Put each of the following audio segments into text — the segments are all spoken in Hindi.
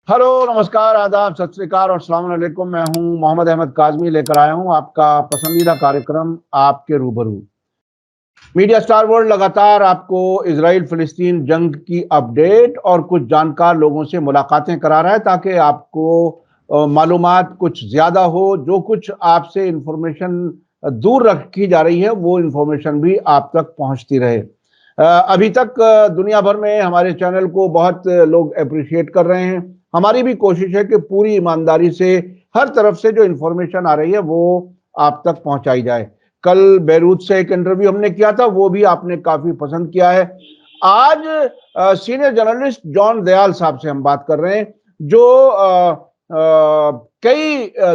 हेलो, नमस्कार, आदाब, सत श्री अकाल और अस्सलाम वालेकुम। मैं हूं मोहम्मद अहमद काज़मी, लेकर आया हूं आपका पसंदीदा कार्यक्रम आपके रूबरू। मीडिया स्टार वर्ल्ड लगातार आपको इजराइल फिलिस्तीन जंग की अपडेट और कुछ जानकार लोगों से मुलाकातें करा रहा है ताकि आपको मालूमात कुछ ज्यादा हो। जो कुछ आपसे इंफॉर्मेशन दूर रखी जा रही है वो इंफॉर्मेशन भी आप तक पहुंचती रहे। अभी तक दुनिया भर में हमारे चैनल को बहुत लोग अप्रिशिएट कर रहे हैं। हमारी भी कोशिश है कि पूरी ईमानदारी से हर तरफ से जो इंफॉर्मेशन आ रही है वो आप तक पहुंचाई जाए। कल बैरूत से एक इंटरव्यू हमने किया था, वो भी आपने काफी पसंद किया है। आज सीनियर जर्नलिस्ट जॉन दयाल साहब से हम बात कर रहे हैं, जो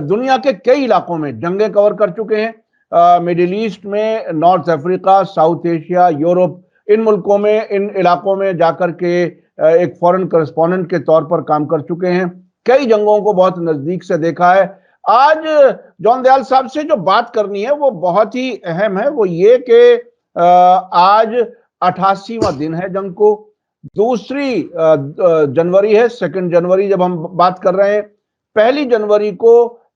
दुनिया के कई इलाकों में जंगें कवर कर चुके हैं। मिडिल ईस्ट में, North Africa, South Asia, Europe, इन मुल्कों में, इन इलाकों में जाकर के एक फॉरेन करेस्पॉन्डेंट के तौर पर काम कर चुके हैं। कई जंगों को बहुत नजदीक से देखा है। आज जॉन दयाल साहब से जो बात करनी है वो बहुत ही अहम है। वो ये कि आज 88वां दिन है जंग को। दूसरी जनवरी है, 2 जनवरी जब हम बात कर रहे हैं। 1 जनवरी को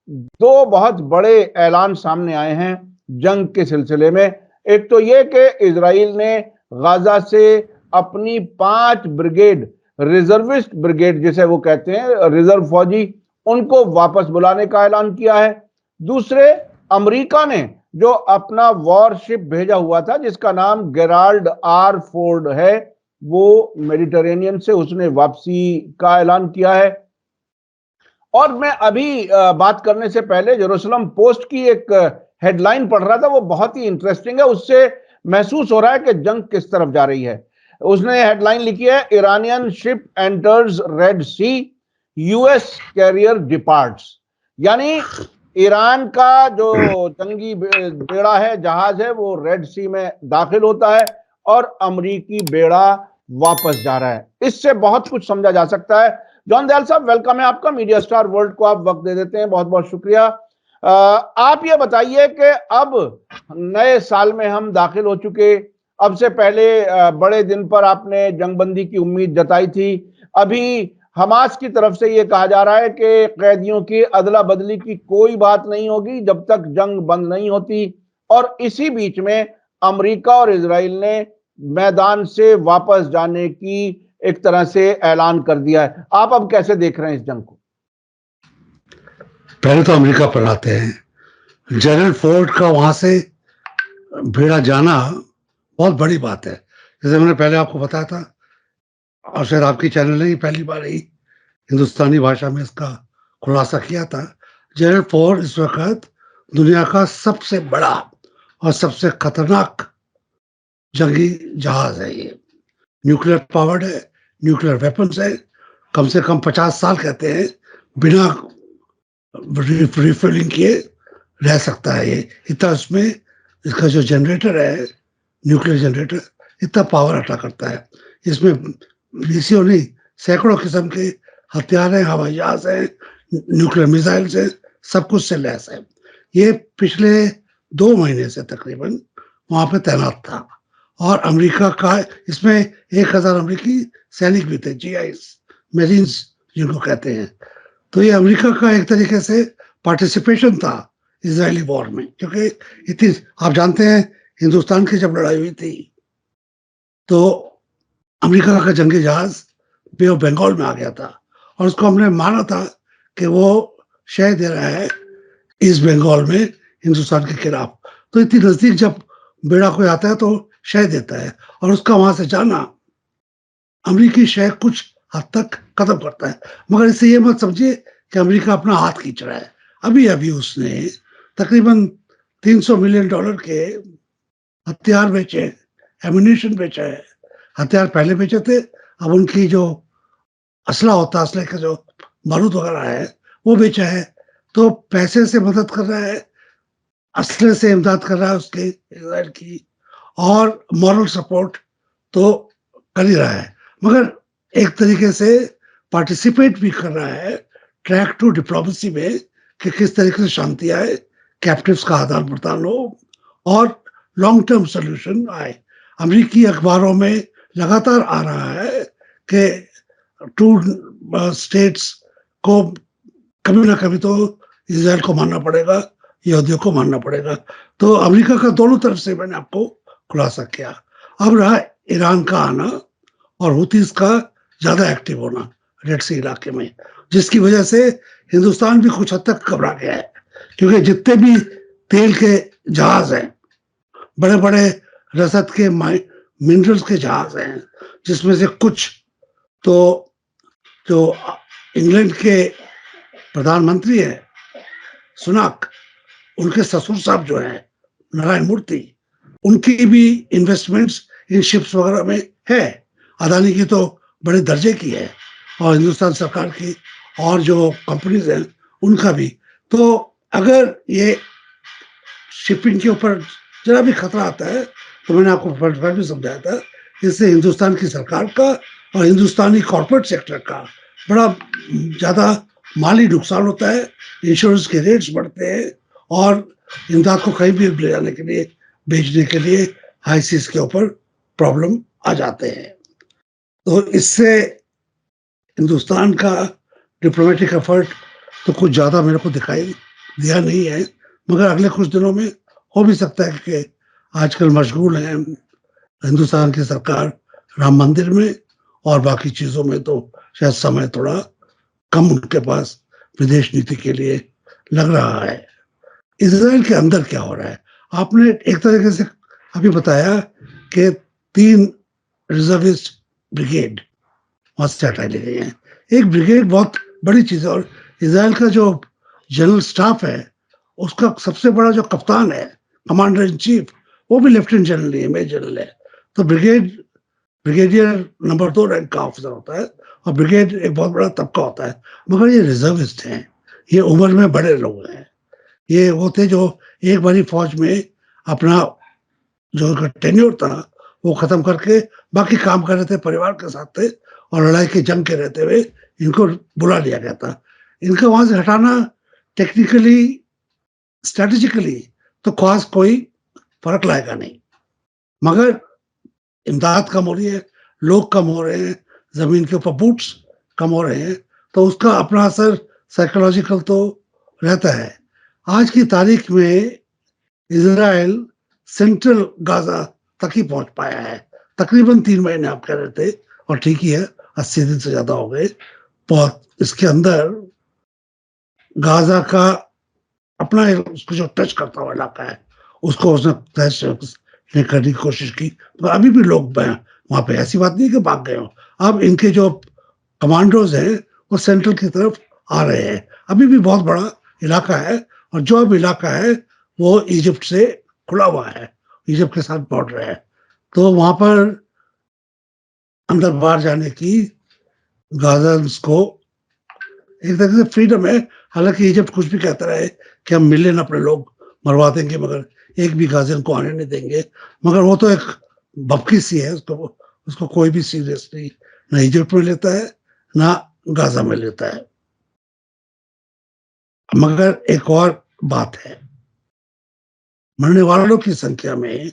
दो बहुत बड़े ऐलान सामने आए हैं जंग के सिलसिले में। एक तो ये कि इजराइल ने गाजा से अपनी 5 ब्रिगेड, रिजर्विस्ट ब्रिगेड जिसे वो कहते हैं, रिजर्व फौजी, उनको वापस बुलाने का ऐलान किया है। दूसरे, अमेरिका ने जो अपना वॉरशिप भेजा हुआ था जिसका नाम गेराल्ड आर फोर्ड है, वो मेडिटेरेनियन से उसने वापसी का ऐलान किया है। और मैं अभी बात करने से पहले जेरूसलम पोस्ट की एक हेडलाइन पढ़ रहा था, वो बहुत ही इंटरेस्टिंग है। उससे महसूस हो रहा है कि जंग किस तरफ जा रही है। उसने हेडलाइन लिखी है, ईरानियन शिप एंटर्स रेड सी, यूएस कैरियर डिपार्ट्स। यानी ईरान का जो जंगी बेड़ा है, जहाज है, वो रेड सी में दाखिल होता है और अमरीकी बेड़ा वापस जा रहा है। इससे बहुत कुछ समझा जा सकता है। जॉन दयाल साहब, वेलकम है आपका। मीडिया स्टार वर्ल्ड को आप वक्त दे देते हैं, बहुत बहुत शुक्रिया। आप ये बताइए कि अब नए साल में हम दाखिल हो चुके। अब से पहले बड़े दिन पर आपने जंगबंदी की उम्मीद जताई थी। अभी हमास की तरफ से यह कहा जा रहा है कि कैदियों की अदला बदली की कोई बात नहीं होगी जब तक जंग बंद नहीं होती। और इसी बीच में अमेरिका और इजराइल ने मैदान से वापस जाने की एक तरह से ऐलान कर दिया है। आप अब कैसे देख रहे हैं इस जंग को? पहले तो अमेरिका पर आते हैं। जनरल फोर्ड का वहां से भेड़ा जाना बहुत बड़ी बात है। जैसे मैंने पहले आपको बताया था, और शायद आपकी चैनल ने ही पहली बार ही हिंदुस्तानी भाषा में इसका खुलासा किया था। जनरल फोर्ड इस वक्त दुनिया का सबसे बड़ा और सबसे खतरनाक जंगी जहाज है। ये न्यूक्लियर पावर्ड है, न्यूक्लियर वेपन्स है। कम से कम 50 साल कहते हैं बिना रिफिलिंग किए रह सकता है। ये इतना, उसमें इसका जो जनरेटर है, न्यूक्लियर जनरेटर, इतना पावर अटा करता है। इसमें बीसियों नहीं, सैकड़ों किस्म के हथियार हैं, हवाई जहाज है, न्यूक्लियर मिसाइल्स है, सब कुछ से लैस है। ये पिछले 2 महीने से तकरीबन वहां पे तैनात था। और अमेरिका का इसमें 1000 अमेरिकी सैनिक भी थे, जीआईस, मेरीन्स जिनको कहते हैं। तो ये अमेरिका का एक तरीके से पार्टिसिपेशन था इजरायली वॉर में, क्योंकि इतनी, आप जानते हैं, हिंदुस्तान की जब लड़ाई हुई थी तो अमेरिका का जंगी जहाज बे ऑफ बंगाल में आ गया था, और उसको हमने माना था कि वो शय दे रहा है ईस्ट बंगाल में हिंदुस्तान के खिलाफ। तो इतनी नजदीक जब बेड़ा कोई आता है तो शय देता है, और उसका वहां से जाना अमेरिकी शय कुछ हद तक खत्म करता है। मगर इससे ये मत समझिए कि अमेरिका अपना हाथ खींच रहा है। अभी अभी उसने तकरीबन $300 मिलियन के हथियार बेचे, एम्यूनिशन बेचा है। हथियार पहले बेचे थे, अब उनकी जो असला होता है, असले का जो बारूद वगैरह है, वो बेचा है। तो पैसे से मदद कर रहा है, असले से इमदाद कर रहा है उसके इजराइल की, और मॉरल सपोर्ट तो कर ही रहा है। मगर एक तरीके से पार्टिसिपेट भी कर रहा है ट्रैक टू डिप्लोमेसी में, कि किस तरीके से शांति आए, कैप्टिव्स का आदान प्रदान हो और लॉन्ग टर्म सोल्यूशन आए। अमेरिकी अखबारों में लगातार आ रहा है कि 2 स्टेट्स को कभी ना कभी तो इजराइल को मानना पड़ेगा, यहूदियों को मानना पड़ेगा। तो अमेरिका का दोनों तरफ से मैंने आपको खुलासा किया। अब रहा ईरान का आना और हुतीज का ज्यादा एक्टिव होना रेड सी इलाके में, जिसकी वजह से हिंदुस्तान भी कुछ हद तक घबरा गया है, क्योंकि जितने भी तेल के जहाज हैं, बड़े बड़े रसद के मिनरल्स के जहाज हैं, जिसमें से कुछ तो जो इंग्लैंड के प्रधानमंत्री है सुनाक, उनके ससुर साहब जो है नारायण मूर्ति, उनकी भी इन्वेस्टमेंट्स इन शिप्स वगैरह में है। अदानी की तो बड़े दर्जे की है, और हिंदुस्तान सरकार की और जो कंपनीज हैं उनका भी। तो अगर ये शिपिंग के ऊपर जरा भी खतरा आता है, तो मैंने आपको पहले भी समझाया था, इससे हिंदुस्तान की सरकार का और हिंदुस्तानी कॉर्पोरेट सेक्टर का बड़ा ज्यादा माली नुकसान होता है, इंश्योरेंस के रेट्स बढ़ते हैं, और इमदाद को कहीं भी ले जाने के लिए, बेचने के लिए हाई सीज के ऊपर प्रॉब्लम आ जाते हैं। तो इससे हिंदुस्तान का डिप्लोमेटिक एफर्ट तो कुछ ज्यादा मेरे को दिखाई दिया नहीं है, मगर अगले कुछ दिनों में हो भी सकता है कि आजकल मशगूल है हिंदुस्तान की सरकार राम मंदिर में, और बाकी चीजों में तो शायद समय थोड़ा कम उनके पास विदेश नीति के लिए लग रहा है। इसराइल के अंदर क्या हो रहा है, आपने एक तरीके से अभी बताया कि 3 रिजर्विस्ट ब्रिगेड वहां से हटाई ली गई है। एक ब्रिगेड बहुत बड़ी चीज है, और इसराइल का जो जनरल स्टाफ है उसका सबसे बड़ा जो कप्तान है, कमांडर इन चीफ, वो भी लेफ्टिनेंट जनरल नहीं है, मेजर जनरल है। तो ब्रिगेडियर नंबर 2 रैंक का ऑफिसर होता है, और ब्रिगेड एक बहुत बड़ा तबका होता है। मगर ये रिजर्विस्ट हैं, ये उम्र में बड़े लोग हैं, ये वो थे जो एक बारी फौज में अपना जो टेन्योर था वो खत्म करके बाकी काम कर रहे थे, परिवार के साथ थे, और लड़ाई के जंग के रहते हुए इनको बुला लिया गया था। इनका वहां से हटाना टेक्निकली, स्ट्रेटेजिकली तो खास कोई फर्क लाएगा नहीं, मगर इमदाद कम हो रही है, लोग कम हो रहे हैं, जमीन के ऊपर बूट्स कम हो रहे हैं, तो उसका अपना असर साइकोलॉजिकल तो रहता है। आज की तारीख में इजराइल सेंट्रल गाजा तक ही पहुंच पाया है, तकरीबन 3 महीने आप कह रहे थे, और ठीक ही है, 80 दिन से ज्यादा हो गए। बहुत इसके अंदर गाजा का अपना उसको जो टच करता हुआ इलाका है, उसको उसने करने की कोशिश की, तो अभी भी लोग वहां पे, ऐसी बात नहीं कि भाग गए हो। अब इनके जो कमांडोज हैं वो सेंट्रल की तरफ आ रहे हैं, अभी भी बहुत बड़ा इलाका है, और जो अब इलाका है वो इजिप्ट से खुला हुआ है, इजिप्ट के साथ बॉर्डर है, तो वहां पर अंदर बाहर जाने की गाजन्स को एक तरह से फ्रीडम है। हालांकि इजिप्ट कुछ भी कहता रहे कि हम मिलियन अपने लोग मरवा देंगे, मगर एक भी गाजिन को आने नहीं देंगे, मगर वो तो एक बपकी सी है, उसको कोई भी सीरियसली ना इजिप्ट में लेता है ना गाजा में लेता है। मगर एक और बात है, मरने वालों की संख्या में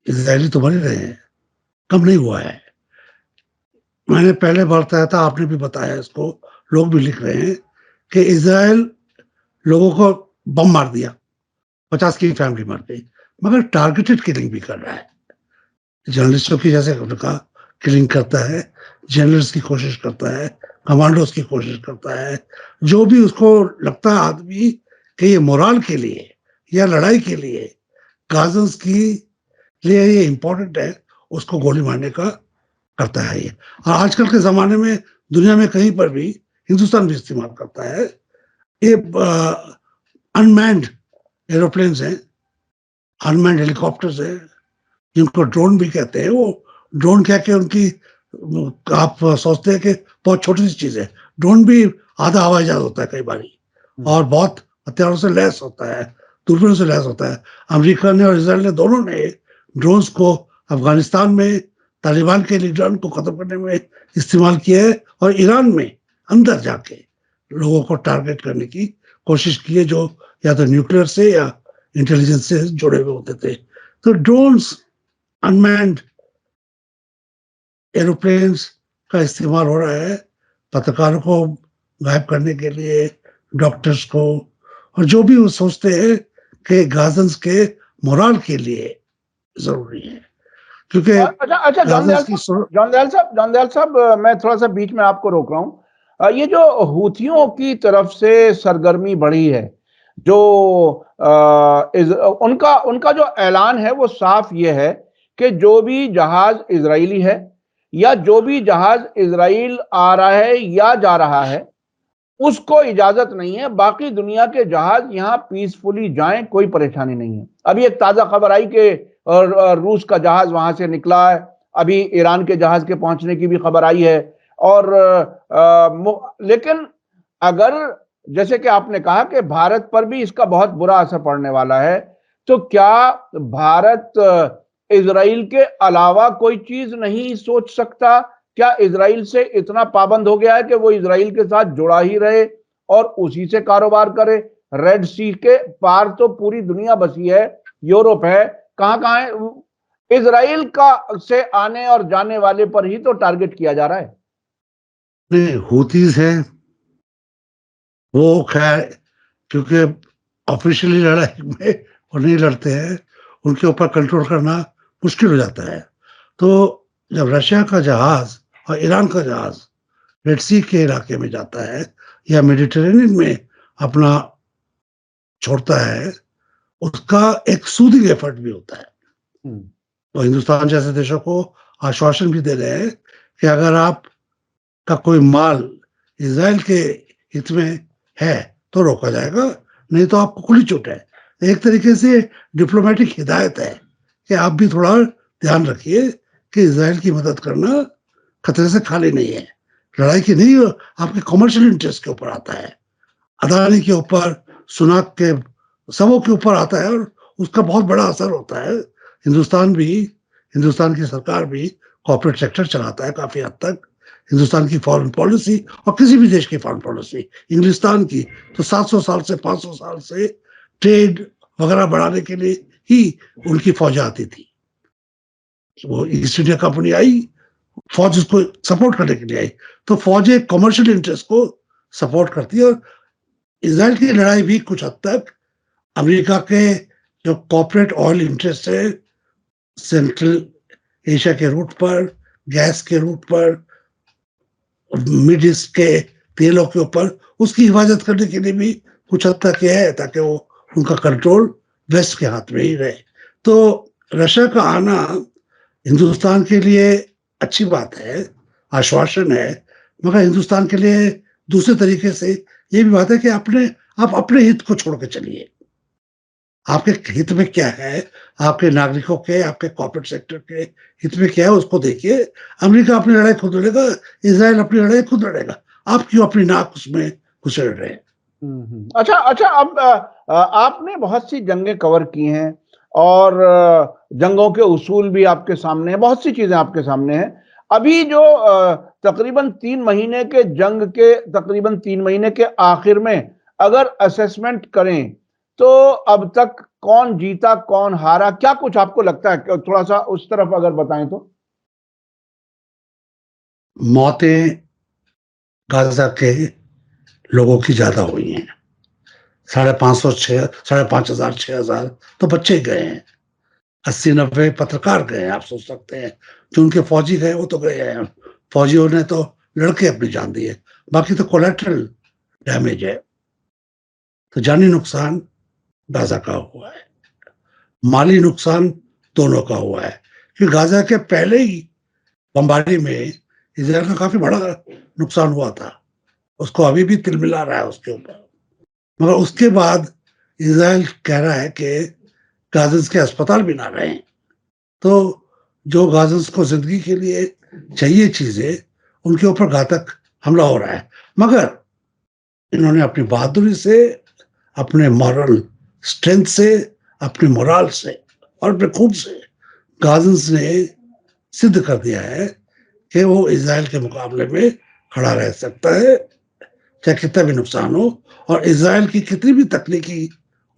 इजरायली तो मर रहे हैं, कम नहीं हुआ है। मैंने पहले बताया था, आपने भी बताया इसको, लोग भी लिख रहे हैं कि इजराइल लोगों को बम मार दिया, 50 की फैमिली मर गई, मगर टारगेटेड किलिंग भी कर रहा है। जर्नलिस्टों की जैसे कहा किलिंग करता है, जनरल्स की कोशिश करता है, कमांडोज की कोशिश करता है, जो भी उसको लगता है आदमी कि ये मोराल के लिए या लड़ाई के लिए, गाजन्स की लिए ये इंपॉर्टेंट है, उसको गोली मारने का करता है ये। और आजकल के जमाने में दुनिया में कहीं पर भी, हिंदुस्तान भी इस्तेमाल करता है ये अनमैन्ड एरोप्लेन्स हैं, अनमैन्ड हेलीकॉप्टर्स हैं, जिनको ड्रोन भी कहते हैं। वो ड्रोन क्या के उनकी, आप सोचते हैं कि बहुत छोटी सी चीज है, ड्रोन भी आधा हवाई जहाज होता है कई बारी, और बहुत हथियारों से लैस होता है, दूरबीनों से लैस होता है। अमेरिका ने और इसराइल ने दोनों ने ड्रोन्स को अफगानिस्तान में तालिबान के लीडर को खत्म करने में इस्तेमाल किया है, और ईरान में अंदर जाके लोगों को टारगेट करने की कोशिश की है, जो या तो न्यूक्लियर से या इंटेलिजेंस से जुड़े हुए होते थे। तो ड्रोन्स, अनमैन्ड एरोप्लेन्स का इस्तेमाल हो रहा है। पत्रकारों को गायब करने के लिए, डॉक्टर्स को, और जो भी वो सोचते हैं कि गाजन्स के मोरल के लिए जरूरी है, क्योंकि अच्छा अच्छा, गाजन्स की जॉन दयाल साहब, मैं थोड़ा सा बीच में आपको रोक रहा हूँ। ये जो हूथियों की तरफ से सरगर्मी बढ़ी है, जो उनका उनका जो ऐलान है वो साफ ये है कि जो भी जहाज इजरायली है या जो भी जहाज इजराइल आ रहा है या जा रहा है, उसको इजाजत नहीं है बाकी दुनिया के जहाज यहां पीसफुली जाएं, कोई परेशानी नहीं है। अभी एक ताजा खबर आई कि रूस का जहाज वहां से निकला है, अभी ईरान के जहाज के पहुंचने की भी खबर आई है। और लेकिन अगर, जैसे कि आपने कहा कि भारत पर भी इसका बहुत बुरा असर पड़ने वाला है, तो क्या भारत इजराइल के अलावा कोई चीज नहीं सोच सकता? क्या इजराइल से इतना पाबंद हो गया है कि वो इजराइल के साथ जुड़ा ही रहे और उसी से कारोबार करे? रेड सी के पार तो पूरी दुनिया बसी है, यूरोप है, कहां कहां है, इजराइल का से आने और जाने वाले पर ही तो टारगेट किया जा रहा है। हूतीज है वो, खैर, क्योंकि ऑफिशियली लड़ाई में वो नहीं लड़ते हैं, उनके ऊपर कंट्रोल करना मुश्किल हो जाता है। तो जब रशिया का जहाज और ईरान का जहाज रेड सी के इलाके में जाता है या मेडिटेरेनियन में अपना छोड़ता है, उसका एक सूदिंग एफर्ट भी होता है। तो हिंदुस्तान जैसे देशों को आश्वासन भी दे रहे हैं कि अगर आप का कोई माल इजराइल के हित में है तो रोका जाएगा, नहीं तो आपको खुली छूट है। एक तरीके से डिप्लोमेटिक हिदायत है कि आप भी थोड़ा ध्यान रखिए कि इजराइल की मदद करना खतरे से खाली नहीं है। लड़ाई की नहीं, आपके कमर्शियल इंटरेस्ट के ऊपर आता है, अदानी के ऊपर, सुनाक के, सबों के ऊपर आता है, और उसका बहुत बड़ा असर होता है। हिंदुस्तान की सरकार भी कॉर्पोरेट सेक्टर चलाता है काफी हद तक। हिंदुस्तान की फॉरेन पॉलिसी और किसी भी देश की फॉरेन पॉलिसी, इंग्लिस्तान की तो 700 साल से 500 साल से ट्रेड वगैरह बढ़ाने के लिए ही उनकी फौज आती थी। वो ईस्ट इंडिया कंपनी आई, फौज उसको सपोर्ट करने के लिए आई, तो फौजें कमर्शियल इंटरेस्ट को सपोर्ट करती है। और इसराइल की लड़ाई भी कुछ हद तक अमेरिका के जो कॉर्पोरेट ऑयल इंटरेस्ट है सेंट्रल एशिया के रूट पर, गैस के रूट पर, मिड ईस्ट के तेलों के ऊपर, उसकी हिफाजत करने के लिए भी कुछ हद तक यह है, ताकि वो उनका कंट्रोल वेस्ट के हाथ में ही रहे। तो रशिया का आना हिंदुस्तान के लिए अच्छी बात है, आश्वासन है, मगर हिंदुस्तान के लिए दूसरे तरीके से ये भी बात है कि आप अपने हित को छोड़ के चलिए। आपके हित में क्या है, आपके नागरिकों के, आपके कॉर्पोरेट सेक्टर के हित में क्या है, उसको देखिए। अमेरिका अपनी लड़ाई खुद लड़ेगा, इसराइल अपनी लड़ाई खुद लड़ेगा, आप क्यों अपनी नाक उसमें घुसेड़ रहे हैं? अच्छा अच्छा, अब आपने बहुत सी जंगें कवर की हैं और जंगों के उसूल भी आपके सामने हैं, बहुत सी चीजें आपके सामने हैं। अभी जो तकरीबन 3 महीने के जंग के, तकरीबन 3 महीने के आखिर में अगर असेसमेंट करें, तो अब तक कौन जीता कौन हारा, क्या कुछ आपको लगता है? थोड़ा सा उस तरफ अगर बताएं तो। मौतें गाजा के लोगों की ज्यादा हुई हैं, 550, 5,500, 6,000 तो बच्चे ही गए हैं, 80-90 पत्रकार गए हैं। आप सोच सकते हैं, जो उनके फौजी गए वो तो गए हैं, फौजियों ने तो लड़के अपनी जान दी है, बाकी तो कोलेटरल डैमेज है। तो जानी नुकसान गाजा का हुआ है, माली नुकसान दोनों का हुआ है, क्योंकि गाजा के पहले ही बमबारी में इजराइल का काफी बड़ा नुकसान हुआ था, उसको अभी भी तिलमिला रहा है उसके ऊपर। मगर उसके बाद इजराइल कह रहा है कि गाजन्स के अस्पताल भी ना रहे। तो जो गाजन्स को जिंदगी के लिए चाहिए चीजें, उनके ऊपर घातक हमला हो रहा है। मगर इन्होंने अपनी बहादुरी से, अपने मॉरल स्ट्रेंथ से, अपने मोराल से और अपने खून से गाजन्स ने सिद्ध कर दिया है कि वो इजराइल के मुकाबले में खड़ा रह सकता है, चाहे कितना भी नुकसान हो, और इजराइल की कितनी भी तकनीकी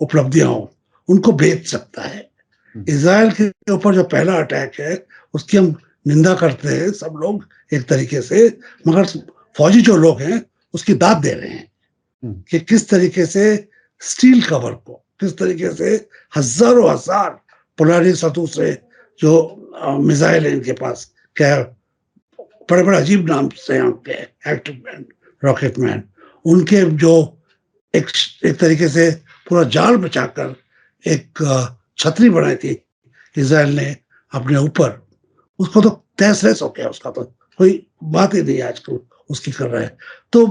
उपलब्धियां हो उनको बेच सकता है। इजराइल के ऊपर जो पहला अटैक है उसकी हम निंदा करते हैं सब लोग एक तरीके से, मगर फौजी जो लोग हैं उसकी दाद दे रहे हैं कि किस तरीके से स्टील कवर को, किस तरीके से हजारों हजार पोलारिस और दूसरे जो मिसाइल है इनके पास, क्या बड़े बड़े अजीब नाम से उनके, एक्टिव मैन, रॉकेट मैन, उनके जो एक तरीके से पूरा जाल बचाकर एक छतरी बनाई थी इजराइल ने अपने ऊपर, उसको तो तहस नहस हो गया, उसका तो कोई बात ही नहीं आजकल उसकी कर रहा है। तो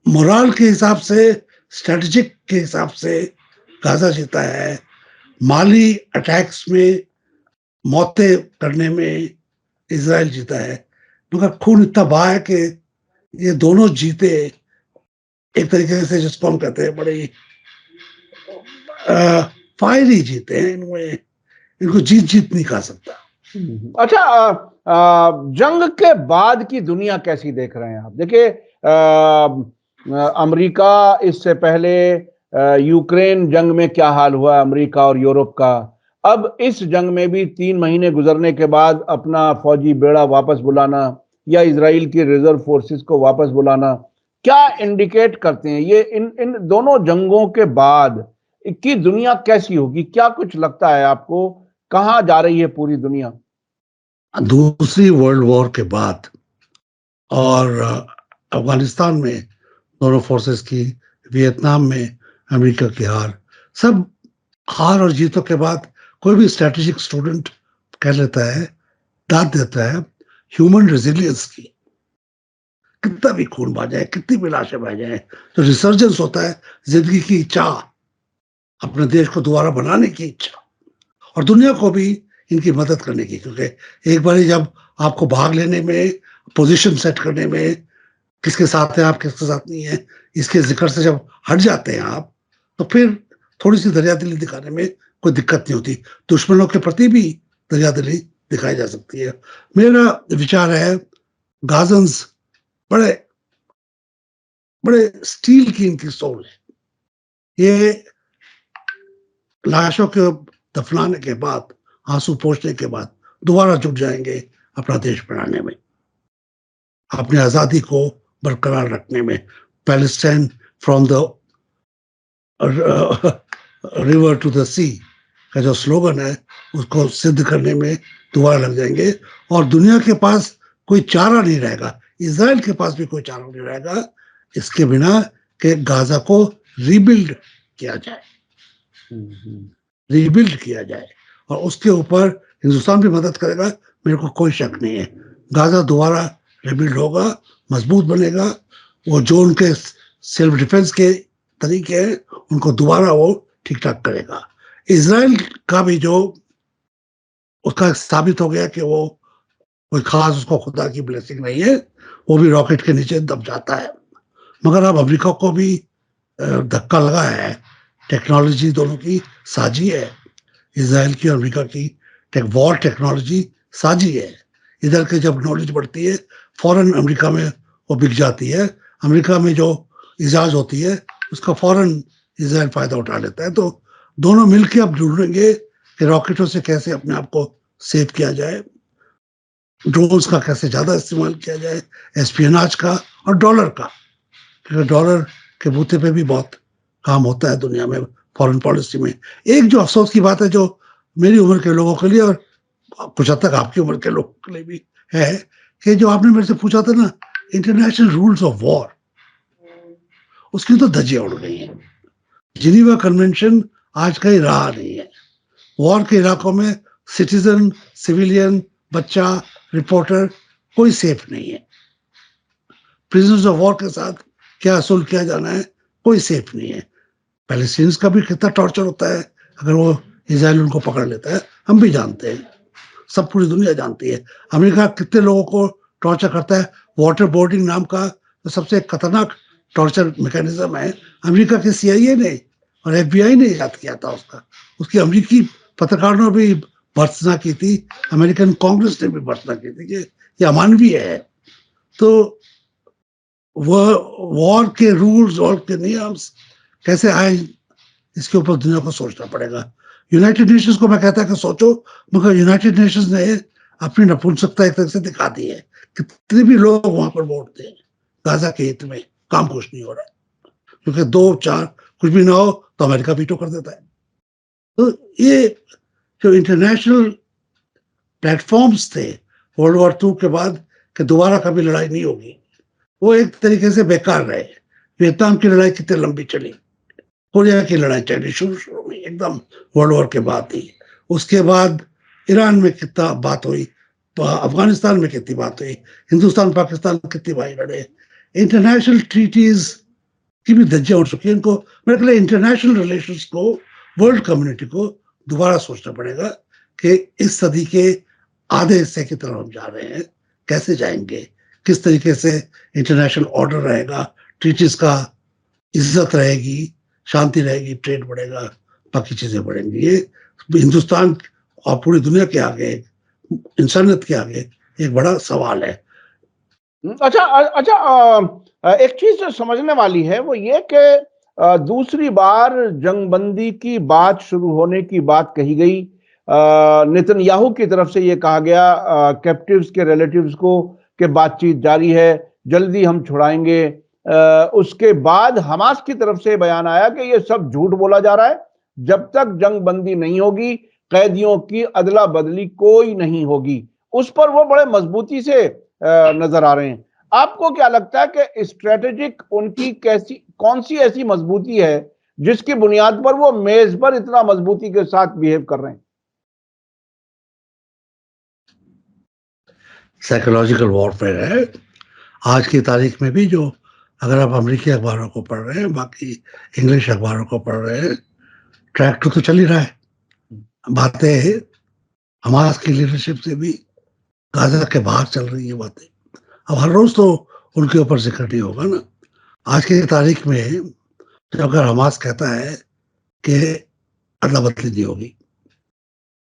मोरल के हिसाब से, स्ट्रेटेजिक के हिसाब से गाजा जीता है, माली अटैक्स में मौतें करने में इजराइल जीता है, मगर खून इतना बहा है कि ये दोनों जीते एक तरीके से, जिसको हम कहते हैं बड़ी फायरी जीते हैं, इनमें इनको जीत नहीं खा सकता। अच्छा, जंग के बाद की दुनिया कैसी देख रहे हैं आप? देखिए, अमेरिका, इससे पहले यूक्रेन जंग में क्या हाल हुआ अमेरिका और यूरोप का, अब इस जंग में भी 3 महीने गुजरने के बाद अपना फौजी बेड़ा वापस बुलाना या इजराइल की रिजर्व फोर्सेस को वापस बुलाना, क्या इंडिकेट करते हैं ये इन इन दोनों जंगों के बाद की दुनिया कैसी होगी? क्या कुछ लगता है आपको, कहां जा रही है पूरी दुनिया? दूसरी वर्ल्ड वॉर के बाद और अफगानिस्तान में दोनों फोर्सेस की, वियतनाम में अमेरिका की हार, सब हार और जीतों के बाद कोई भी स्ट्रेटेजिक स्टूडेंट कह लेता है, दाद देता है ह्यूमन रेजिलियंस की। कितना भी खून बह जाए, कितनी भी लाशें बह जाए, तो रिसर्जेंस होता है जिंदगी की इच्छा, अपने देश को दोबारा बनाने की इच्छा, और दुनिया को भी इनकी मदद करने की, क्योंकि एक बार जब आपको भाग लेने में, पोजीशन सेट करने में, किसके साथ है आप, किसके साथ नहीं है, इसके जिक्र से जब हट जाते हैं आप, तो फिर थोड़ी सी दरियादिली दिखाने में कोई दिक्कत नहीं होती। दुश्मनों के प्रति भी दरियादिली दिखाई जा सकती है। मेरा विचार है, गाजन्स बड़े बड़े स्टील की इनकी सोल है। ये लाशों के दफनाने के बाद, आंसू पोंछने के बाद दोबारा जुट जाएंगे अपना देश बनाने में, अपनी आजादी को बरकरार रखने में। Palestine from the river to the sea का जो स्लोगन है, उसको सिद्ध करने में दोबारा लग जाएंगे, और दुनिया के पास कोई चारा नहीं रहेगा, इजराइल के पास भी कोई चारा नहीं रहेगा इसके बिना कि गाजा को रीबिल्ड किया जाए, रीबिल्ड किया जाए, और उसके ऊपर हिंदुस्तान भी मदद करेगा, मेरे को कोई शक नहीं है। गाजा दोबारा रीबिल्ड होगा, मजबूत बनेगा, वो जो उनके सेल्फ डिफेंस के तरीके हैं उनको दोबारा वो ठीक ठाक करेगा। इजराइल का भी जो उसका साबित हो गया कि वो कोई खास उसको खुदा की ब्लेसिंग नहीं है, वो भी रॉकेट के नीचे दब जाता है। मगर अब अमेरिका को भी धक्का लगा है, टेक्नोलॉजी दोनों की साझी है, इजराइल की और अमेरिका की वॉर टेक्नोलॉजी साझी है। इधर के जब नॉलेज बढ़ती है, फौरन अमेरिका में वो बिक जाती है, अमेरिका में जो इजाज होती है उसका फौरन इजराइल फायदा उठा लेता है। तो दोनों मिलकर अब ढूंढेंगे कि रॉकेटों से कैसे अपने आप को सेव किया जाए, ड्रोन्स का कैसे ज्यादा इस्तेमाल किया जाए, एस्पियोनाज का और डॉलर का, क्योंकि डॉलर के बूते पे भी बहुत काम होता है दुनिया में फॉरेन पॉलिसी में। एक जो अफसोस की बात है, जो मेरी उम्र के लोगों के लिए और कुछ हद तक आपकी उम्र के लोगों के लिए भी है, कि जो आपने मेरे से पूछा था ना, इंटरनेशनल रूल्स ऑफ वॉर, उसकी तो धज्जियां उड़ गई हैं। जिनीवा कन्वेंशन आज कहीं रहा नहीं है। वॉर के इलाकों में सिटीजन, सिविलियन, बच्चा, रिपोर्टर कोई सेफ नहीं है। प्रिजनर्स ऑफ वॉर के साथ क्या असूल किया जाना है, कोई सेफ नहीं है। पैलेस्टीनियंस का भी कितना टॉर्चर होता है अगर वो इजराइल उनको पकड़ लेता है, हम भी जानते हैं, सब पूरी दुनिया जानती है। अमेरिका कितने लोगों को टॉर्चर करता है। वाटर बोर्डिंग नाम का तो सबसे खतरनाक टॉर्चर मैकेनिज्म है, अमेरिका के CIA ने और FBI ने इजाद किया था उसका। उसकी अमेरिकी पत्रकारों ने भी भर्त्सना की थी, अमेरिकन कांग्रेस ने भी भर्त्सना की थी कि ये अमानवीय है। तो वह वॉर के रूल्स और के नियम्स कैसे आए, इसके ऊपर दुनिया को सोचना पड़ेगा। यूनाइटेड नेशंस को मैं कहता कि सोचो, मगर यूनाइटेड नेशंस ने अपनी नपुंसकता एक तरह से दिखा दी है। कितने भी लोग वहां पर वोट दें गाजा के हित में, काम कुछ नहीं हो रहा है, क्योंकि 2-4 कुछ भी ना हो तो अमेरिका वीटो कर देता है। तो ये जो इंटरनेशनल प्लेटफॉर्म्स थे वर्ल्ड वॉर 2 के बाद कि दोबारा कभी लड़ाई नहीं होगी, वो एक तरीके से बेकार रहे। वियतनाम की लड़ाई कितनी लंबी चली, कोरिया की लड़ाई चली शुरू में एकदम वर्ल्ड वॉर के बाद ही, उसके बाद ईरान में कितना बात हुई, तो अफगानिस्तान में कितनी बात हुई, हिंदुस्तान पाकिस्तान कितनी भाई लड़े, इंटरनेशनल ट्रीटीज की भी धज्जियां उड़ चुकी है। इनको मेरे ख्याल इंटरनेशनल रिलेशंस को, वर्ल्ड कम्युनिटी को दोबारा सोचना पड़ेगा कि इस सदी के आधे हिस्से की तरफ हम जा रहे हैं, कैसे जाएंगे, किस तरीके से इंटरनेशनल ऑर्डर रहेगा, ट्रीटीज का इज्जत रहेगी, शांति रहेगी, ट्रेड बढ़ेगा, बाकी चीजें बढ़ेंगी। ये हिंदुस्तान और पूरी दुनिया के आगे, इंसानियत के आगे एक बड़ा सवाल है। अच्छा अच्छा, एक चीज जो समझने वाली है वो ये कि दूसरी बार जंगबंदी की बात शुरू होने की बात कही गई। नेतन्याहू की तरफ से ये कहा गया कैप्टिव्स के रिलेटिव्स को कि बातचीत जारी है, जल्दी हम छुड़ाएंगे। उसके बाद हमास की तरफ से बयान आया कि ये सब झूठ बोला जा रहा है, जब तक जंगबंदी नहीं होगी कैदियों की अदला बदली कोई नहीं होगी। उस पर वो बड़े मजबूती से नजर आ रहे हैं। आपको क्या लगता है कि स्ट्रेटेजिक उनकी कौन सी ऐसी मजबूती है जिसकी बुनियाद पर वो मेज पर इतना मजबूती के साथ बिहेव कर रहे हैं? साइकोलॉजिकल वॉरफेयर है आज की तारीख में भी। जो अगर आप अमेरिकी अखबारों को पढ़ रहे हैं, बाकी इंग्लिश अखबारों को पढ़ रहे हैं, ट्रैक तो चल ही रहा है। बातें हमास की लीडरशिप से भी गाजा के बाहर चल रही है बातें। अब हर रोज तो उनके ऊपर जिक्र नहीं होगा ना। आज की तारीख में जब अगर हमास कहता है कि अदला बदली नहीं होगी,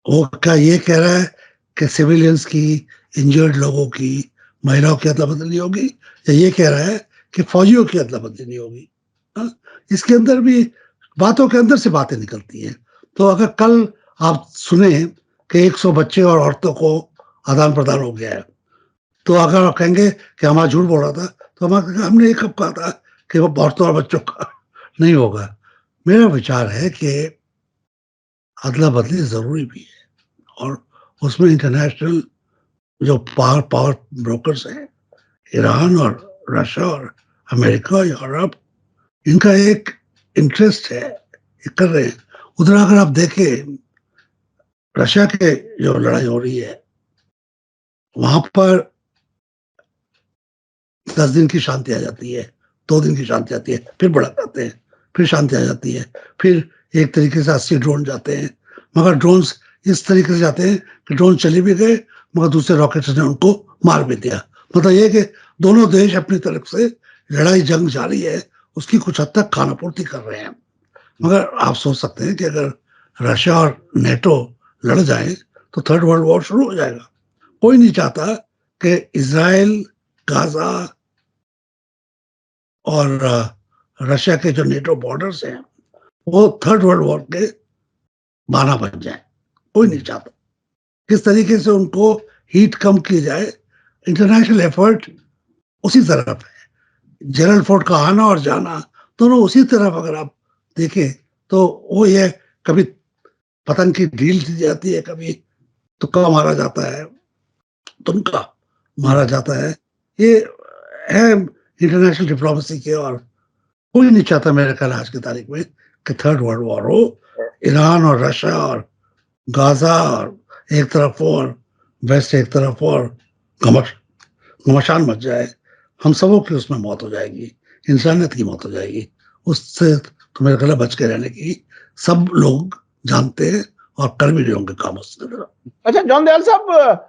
वो क्या ये कह रहा है कि सिविलियंस की, इंजर्ड लोगों की, महिलाओं की अदला बदली नहीं होगी, या ये कह रहा है कि फौजियों की अदला बदली नहीं होगी? हाँ? इसके अंदर भी बातों के अंदर से बातें निकलती हैं। तो अगर कल आप सुने कि 100 बच्चे और औरतों को आदान प्रदान हो गया है, तो अगर आप कहेंगे कि हमारा झूठ बोल रहा था, तो हमने ये कब कहा था कि वो औरतों और बच्चों का नहीं होगा? मेरा विचार है कि अदला बदली जरूरी भी है, और उसमें इंटरनेशनल जो पावर पावर ब्रोकर्स हैं, ईरान और रशिया और अमेरिका, यूरोप, इनका एक इंटरेस्ट है, ये कर रहे हैं। उधर अगर आप देखें, रशिया के जो लड़ाई हो रही है, वहां पर 10 दिन की शांति आ जाती है, 2 दिन की शांति आती है, फिर बढ़ा जाते हैं, फिर शांति आ जाती है, फिर एक तरीके से 80 ड्रोन जाते हैं, मगर ड्रोन्स इस तरीके से जाते हैं कि ड्रोन चले भी गए मगर दूसरे रॉकेट्स ने उनको मार भी दिया। मतलब ये कि दोनों देश अपनी तरफ से लड़ाई जंग जारी है, उसकी कुछ हद तक खानापूर्ति कर रहे हैं। मगर आप सोच सकते हैं कि अगर रशिया और नेटो लड़ जाए तो थर्ड वर्ल्ड वॉर शुरू हो जाएगा। कोई नहीं चाहता कि इजराइल, गाजा और रशिया के जो नेटो बॉर्डर्स हैं वो थर्ड वर्ल्ड वॉर के बाना बन जाए। कोई नहीं चाहता। किस तरीके से उनको हीट कम की जाए, इंटरनेशनल एफर्ट उसी तरफ है। जेरल फोर्ड का आना और जाना दोनों उसी तरफ अगर आप देखें तो वो ये कभी पतंग की ढील दी जाती है, कभी तुक्का मारा जाता है, तुमका मारा जाता है। ये है इंटरनेशनल डिप्लोमेसी के, और कोई नहीं चाहता मेरे ख्याल आज की तारीख में कि थर्ड वर्ल्ड वॉर हो। ईरान और रशिया और गाजा और एक तरफ हो और वेस्ट एक सब हो और घमासान मच जाए, हम सबों की उसमें मौत हो जाएगी, इंसानियत की मौत हो जाएगी। उससे तो मेरे ख्याल बच के रहने की सब लोग जानते हैं और कर भी रहे होंगे काम उससे। अच्छा जॉन दयाल साहब,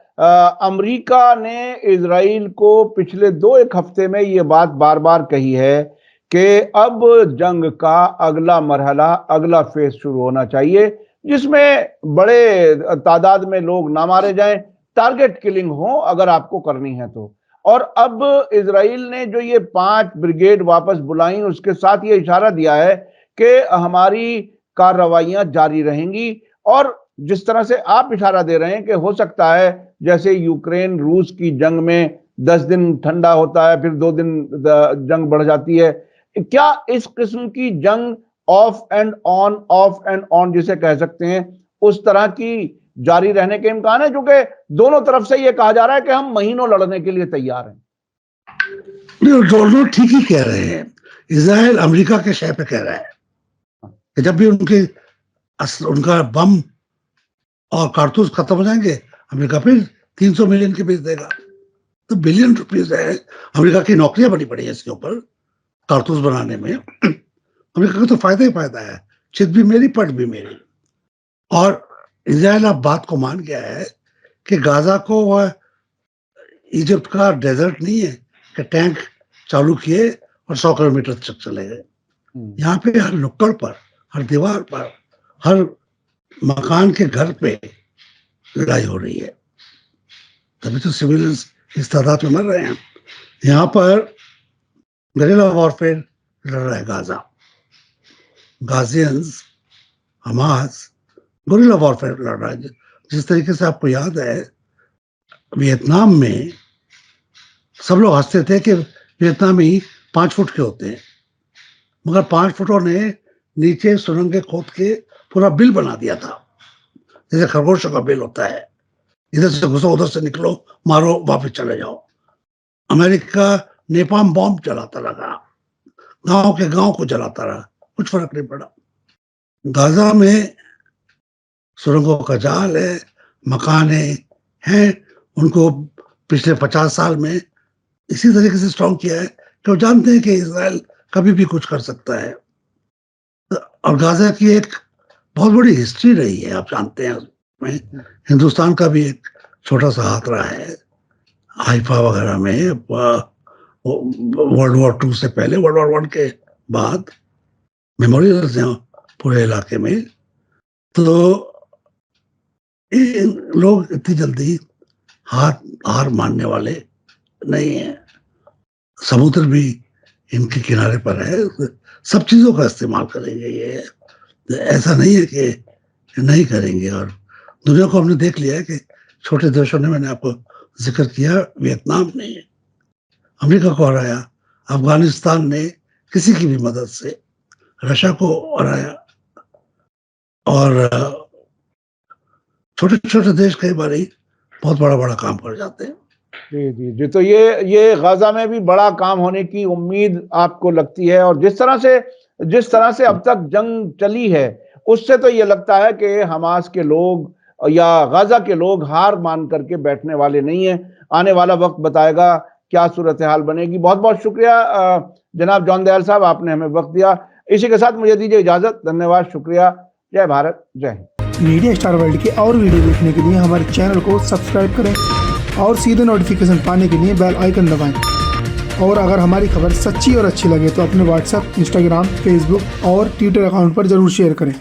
अमेरिका ने इजराइल को पिछले 2-1 हफ्ते में ये बात बार बार कही है कि अब जंग का अगला मरहला, अगला फेज शुरू होना चाहिए जिसमें बड़े तादाद में लोग ना मारे जाएं, टारगेट किलिंग हो अगर आपको करनी है तो। और अब इजराइल ने जो ये 5 ब्रिगेड वापस बुलाई, उसके साथ ये इशारा दिया है कि हमारी कार्रवाइयां जारी रहेंगी। और जिस तरह से आप इशारा दे रहे हैं कि हो सकता है जैसे यूक्रेन रूस की जंग में 10 दिन ठंडा होता है, फिर 2 दिन जंग बढ़ जाती है। क्या इस किस्म की जंग ऑफ एंड ऑन जिसे कह सकते हैं, उस तरह की जारी रहने के इम्कान है? क्योंकि दोनों तरफ से ये कहा जा रहा है कि हम महीनों लड़ने के लिए तैयार हैं। दोनों ठीक ही कह रहे हैं। इजराइल अमेरिका के शय पे कह रहा है कि जब भी उनका बम और कारतूस खत्म हो जाएंगे, अमेरिका फिर 300 मिलियन के बीच देगा। तो बिलियन रुपीस है, अमेरिका की नौकरियां बनी पड़ी है इसके ऊपर कारतूस बनाने में। अमेरिका का तो फायदा ही फायदा है, चित भी मेरी पट भी मेरी। और इजराइल अब बात को मान गया है कि गाजा को वह इजिप्ट का डेजर्ट नहीं है कि टैंक चालू किए और 100 किलोमीटर तक चले गए। यहाँ पे हर नुक्कड़ पर, हर दीवार पर, हर मकान के घर पे लड़ाई हो रही है। तभी तो सिविलियंस इस तादाद में मर रहे हैं। यहाँ पर गरिल्ला वॉरफेयर लड़ रहा है गाजा, गाजियंस, हमास गरिल्ला वॉरफेयर लड़ रहा है। जिस तरीके से आपको याद है वियतनाम में सब लोग हंसते थे कि वियतनामी 5 फुट के होते हैं, मगर 5 फुटों ने नीचे सुरंगें खोद के पूरा बिल बना दिया था, जैसे खरगोशों का बिल होता है, इधर से घुसो उधर से निकलो, मारो वापस चले जाओ। अमेरिका नेपाम बॉम्ब चलाता रहा, गांव के गांव को जलाता रहा, कुछ फर्क नहीं पड़ा। गाजा में सुरंगों का जाल है, मकाने हैं, उनको पिछले 50 साल में इसी तरीके से स्ट्रॉन्ग किया है कि वो जानते हैं कि इजराइल कभी भी कुछ कर सकता है। और गाजा की एक बहुत बड़ी हिस्ट्री रही है, आप जानते हैं। उसमें हिंदुस्तान का भी एक छोटा सा हाथ रहा है, हाइफा वगैरह में, वर्ल्ड वॉर 2 से पहले, वर्ल्ड वॉर 1 के बाद मेमोरियल्स हैं पूरे इलाके में। तो लोग इतनी जल्दी हार मानने वाले नहीं है। समुद्र भी इनके किनारे पर है, सब चीजों का इस्तेमाल करेंगे। ये ऐसा नहीं है कि नहीं करेंगे। और दुनिया को हमने देख लिया है कि छोटे देशों ने, मैंने आपको जिक्र किया, वियतनाम ने अमेरिका को हराया, अफगानिस्तान ने किसी की भी मदद से रशिया को हराया, और छोटे छोटे देश कई बार ही बहुत बड़ा बड़ा काम कर जाते हैं। जी जी जी। तो ये गाजा में भी बड़ा काम होने की उम्मीद आपको लगती है? और जिस तरह से अब तक जंग चली है, उससे तो ये लगता है कि हमास के लोग या गाजा के लोग हार मान करके बैठने वाले नहीं है। आने वाला वक्त बताएगा क्या सूरत हाल बनेगी। बहुत बहुत शुक्रिया जनाब जॉन दयाल साहब, आपने हमें वक्त दिया। इसी के साथ मुझे दीजिए इजाजत। धन्यवाद, शुक्रिया। जय भारत, जय हिंद। मीडिया स्टार वर्ल्ड के और वीडियो देखने के लिए हमारे चैनल को सब्सक्राइब करें और सीधे नोटिफिकेशन पाने के लिए बेल आइकन दबाएं। और अगर हमारी खबर सच्ची और अच्छी लगे तो अपने व्हाट्सएप, इंस्टाग्राम, फेसबुक और ट्विटर अकाउंट पर जरूर शेयर करें।